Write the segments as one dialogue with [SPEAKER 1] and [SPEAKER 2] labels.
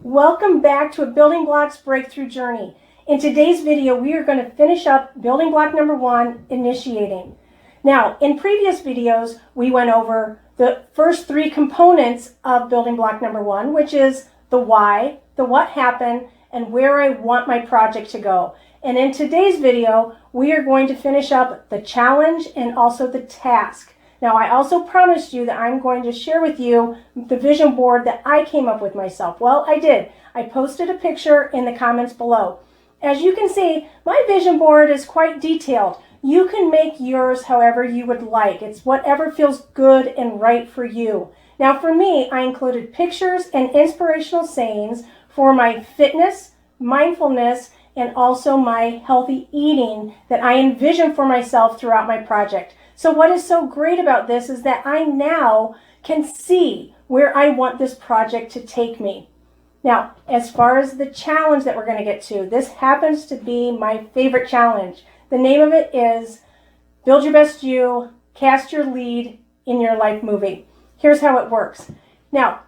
[SPEAKER 1] Welcome back to a Building Blocks Breakthrough Journey. In today's video, we are going to finish up building block number 1, initiating. Now, in previous videos, we went over the first 3 components of building block number 1, which is the why, the what happened, and where I want my project to go. And in today's video, we are going to finish up the challenge and also the task. Now, I also promised you that I'm going to share with you the vision board that I came up with myself. Well, I did. I posted a picture in the comments below. As you can see, my vision board is quite detailed. You can make yours however you would like. It's whatever feels good and right for you. Now, for me, I included pictures and inspirational sayings for my fitness, mindfulness, and also my healthy eating that I envision for myself throughout my project. So what is so great about this is that I now can see where I want this project to take me. Now, as far as the challenge that we're going to get to, this happens to be my favorite challenge. The name of it is Build Your Best You, Cast Your Lead in Your Life Movie. Here's how it works. Now,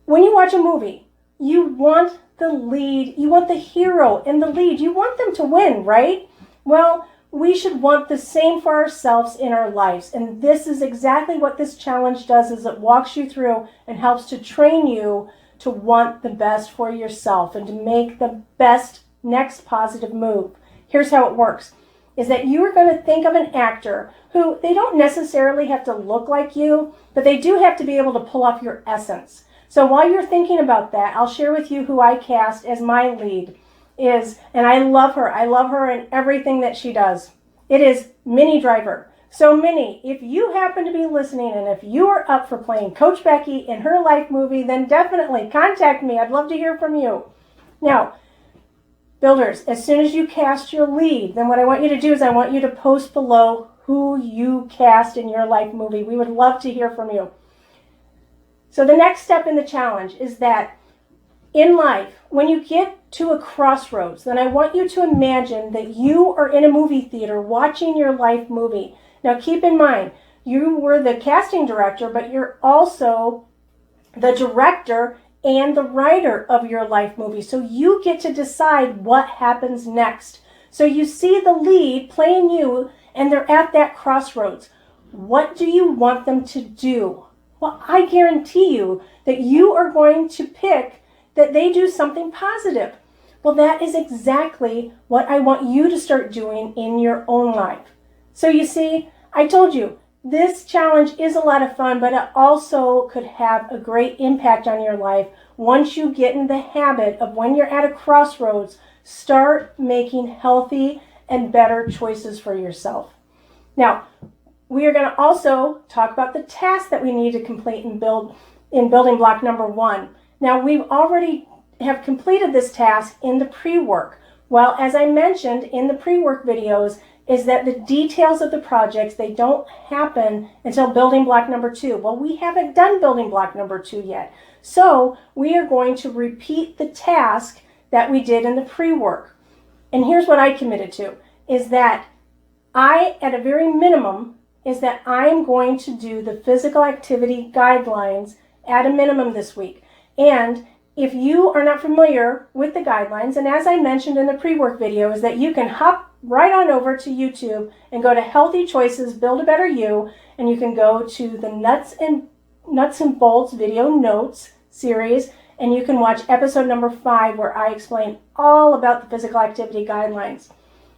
[SPEAKER 1] when you watch a movie, you want the lead, you want the hero and the lead, you want them to win, right? Well, we should want the same for ourselves in our lives. And this is exactly what this challenge does, is it walks you through and helps to train you to want the best for yourself and to make the best next positive move. Here's how it works, is that you are going to think of an actor who, they don't necessarily have to look like you, but they do have to be able to pull off your essence. So while you're thinking about that, I'll share with you who I cast as my lead. And I love her in everything that she does. It is Minnie Driver. So Minnie, if you happen to be listening and if you are up for playing Coach Becky in her life movie, then definitely contact me. I'd love to hear from you. Now, builders, as soon as you cast your lead, then what I want you to do is I want you to post below who you cast in your life movie. We would love to hear from you. So the next step in the challenge is that in life, when you get to a crossroads, then I want you to imagine that you are in a movie theater watching your life movie. Now keep in mind, you were the casting director, but you're also the director and the writer of your life movie. So you get to decide what happens next. So you see the lead playing you, and they're at that crossroads. What do you want them to do? Well, I guarantee you that you are going to pick that they do something positive. Well, that is exactly what I want you to start doing in your own life. So you see, I told you, this challenge is a lot of fun, but it also could have a great impact on your life once you get in the habit of, when you're at a crossroads, start making healthy and better choices for yourself. Now, we are going to also talk about the tasks that we need to complete and build in building block number 1. Now, we've already have completed this task in the pre-work. Well, as I mentioned in the pre-work videos, is that the details of the projects, they don't happen until building block number 2. Well, we haven't done building block number 2 yet. So we are going to repeat the task that we did in the pre-work. And here's what I committed to, is that at a very minimum, is that I'm going to do the physical activity guidelines at a minimum this week. And if you are not familiar with the guidelines, and as I mentioned in the pre-work video, is that you can hop right on over to YouTube and go to Healthy Choices, Build a Better You, and you can go to the Nuts and Bolts video notes series, and you can watch episode number 5 where I explain all about the physical activity guidelines.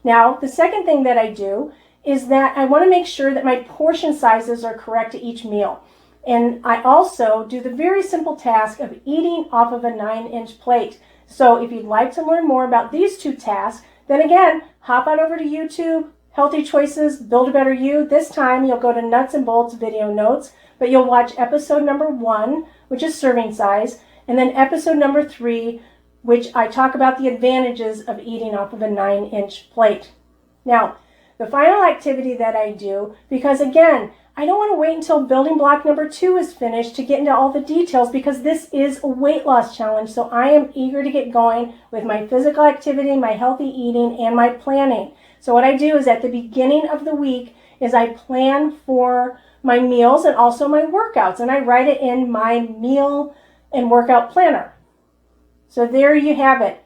[SPEAKER 1] Now, the second thing that I do is that I want to make sure that my portion sizes are correct to each meal. And I also do the very simple task of eating off of a 9-inch plate. So if you'd like to learn more about these 2 tasks, then again, hop on over to YouTube, Healthy Choices, Build a Better You. This time you'll go to Nuts and Bolts video notes, but you'll watch episode number 1, which is serving size, and then episode number 3, which I talk about the advantages of eating off of a 9-inch plate. Now, the final activity that I do, because again, I don't want to wait until building block number 2 is finished to get into all the details, because this is a weight loss challenge. So I am eager to get going with my physical activity, my healthy eating, and my planning. So what I do is at the beginning of the week is I plan for my meals and also my workouts, and I write it in my meal and workout planner. So there you have it.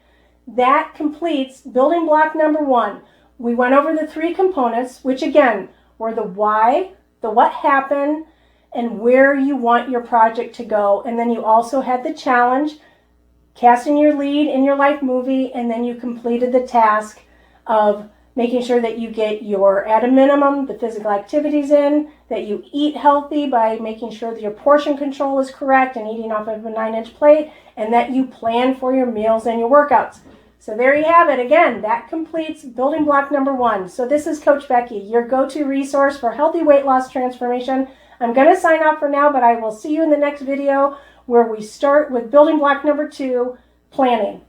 [SPEAKER 1] That completes building block number 1. We went over the 3 components, which again were the why, the what happened, and where you want your project to go. And then you also had the challenge, casting your lead in your life movie, and then you completed the task of making sure that you get at a minimum, the physical activities in, that you eat healthy by making sure that your portion control is correct and eating off of a 9-inch plate, and that you plan for your meals and your workouts. So there you have it. Again, that completes building block number 1. So this is Coach Becky, your go-to resource for healthy weight loss transformation. I'm going to sign off for now, but I will see you in the next video where we start with building block number 2, planning.